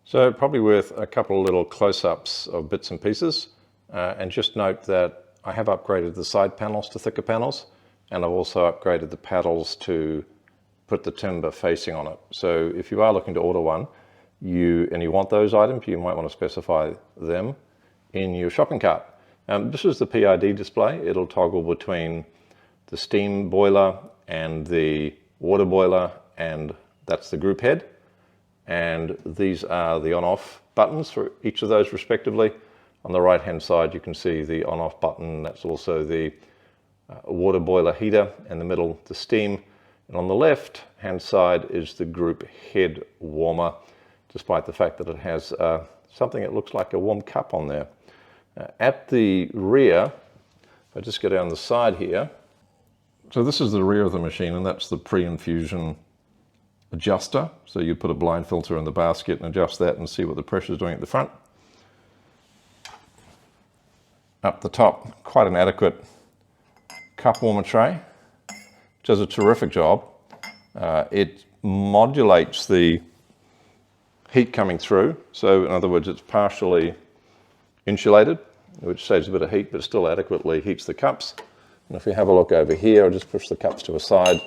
So probably worth a couple of little close-ups of bits and pieces, and just note that I have upgraded the side panels to thicker panels, and I've also upgraded the paddles to put the timber facing on it. So if you are looking to order one, and you want those items, you might want to specify them in your shopping cart. This is the PID display. It'll toggle between the steam boiler and the water boiler, and that's the group head. And these are the on-off buttons for each of those respectively. On the right-hand side, you can see the on-off button. That's also the water boiler heater, and the middle, the steam. And on the left-hand side is the group head warmer, despite the fact that it has something that looks like a warm cup on there. At the rear, if I just go down the side here, so this is the rear of the machine, and that's the Pre-Infusion Adjuster. So you put a blind filter in the basket and adjust that and see what the pressure is doing at the front. Up the top, quite an adequate cup warmer tray, which does a terrific job. It modulates the heat coming through. So in other words, it's partially insulated, which saves a bit of heat, but still adequately heats the cups. And if you have a look over here, I'll just push the cups to a side,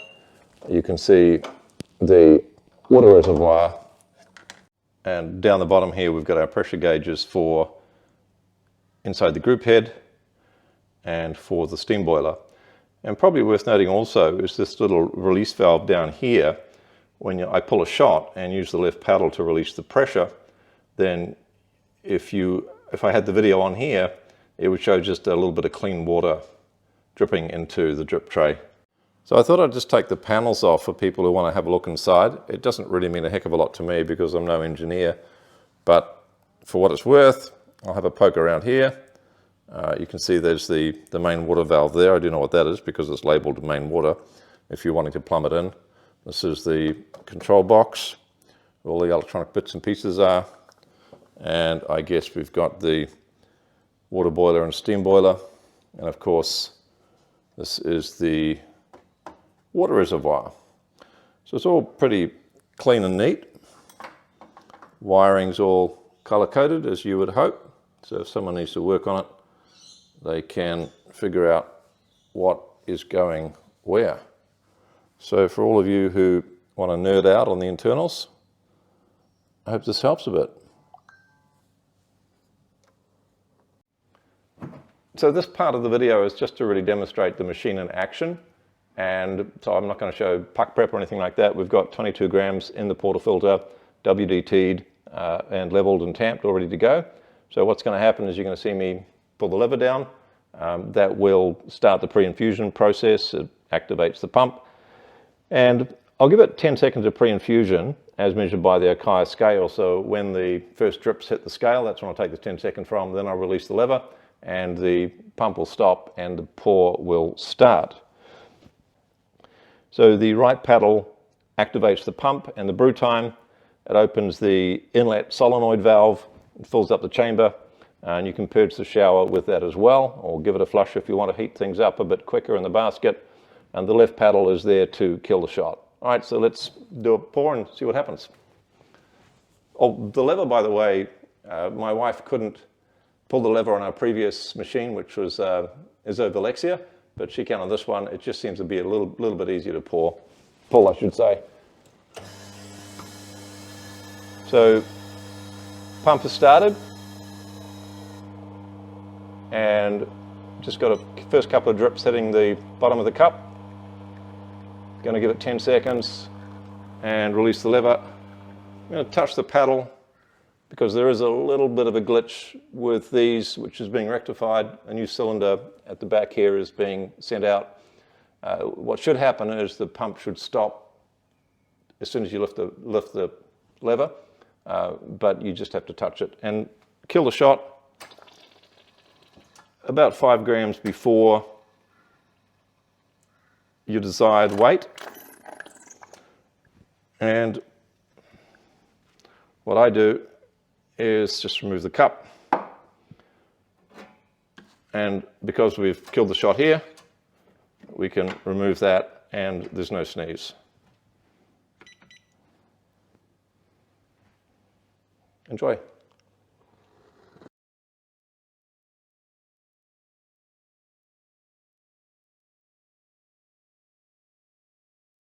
you can see the water reservoir, and down the bottom here we've got our pressure gauges for inside the group head and for the steam boiler. And probably worth noting also is this little release valve down here. When I pull a shot and use the left paddle to release the pressure, then if I had the video on here, it would show just a little bit of clean water dripping into the drip tray. So I thought I'd just take the panels off for people who want to have a look inside. It doesn't really mean a heck of a lot to me because I'm no engineer, but for what it's worth, I'll have a poke around here. You can see there's the main water valve there. I do know what that is because it's labeled main water if you're wanting to plumb it in. This is the control box, where all the electronic bits and pieces are. And I guess we've got the water boiler and steam boiler. And of course, this is the water reservoir. So it's all pretty clean and neat. Wiring's all color-coded, as you would hope. So if someone needs to work on it, they can figure out what is going where. So for all of you who want to nerd out on the internals, I hope this helps a bit. So this part of the video is just to really demonstrate the machine in action. And so I'm not going to show puck prep or anything like that. We've got 22 grams in the portafilter, WDT'd and leveled and tamped, all ready to go. So what's going to happen is you're going to see me pull the lever down. That will start the pre-infusion process. It activates the pump. And I'll give it 10 seconds of pre-infusion as measured by the Okai scale. So when the first drips hit the scale, that's when I'll take the 10 second from. Then I'll release the lever and the pump will stop and the pour will start. So the right paddle activates the pump and the brew time. It opens the inlet solenoid valve, it fills up the chamber, and you can purge the shower with that as well, or give it a flush if you want to heat things up a bit quicker in the basket. And the left paddle is there to kill the shot. All right, so let's do a pour and see what happens. Oh, the lever, by the way, my wife couldn't pull the lever on our previous machine, which was Isovalexia, but she can on this one. It just seems to be a little bit easier to pull, I should say. So, pump is started, and just got a first couple of drips hitting the bottom of the cup. Going to give it 10 seconds and release the lever. I'm going to touch the paddle because there is a little bit of a glitch with these, which is being rectified. A new cylinder at the back here is being sent out. What should happen is the pump should stop as soon as you lift the lever, but you just have to touch it and kill the shot about 5 grams before your desired weight. And what I do is just remove the cup, and because we've killed the shot here, we can remove that and there's no sneeze. Enjoy.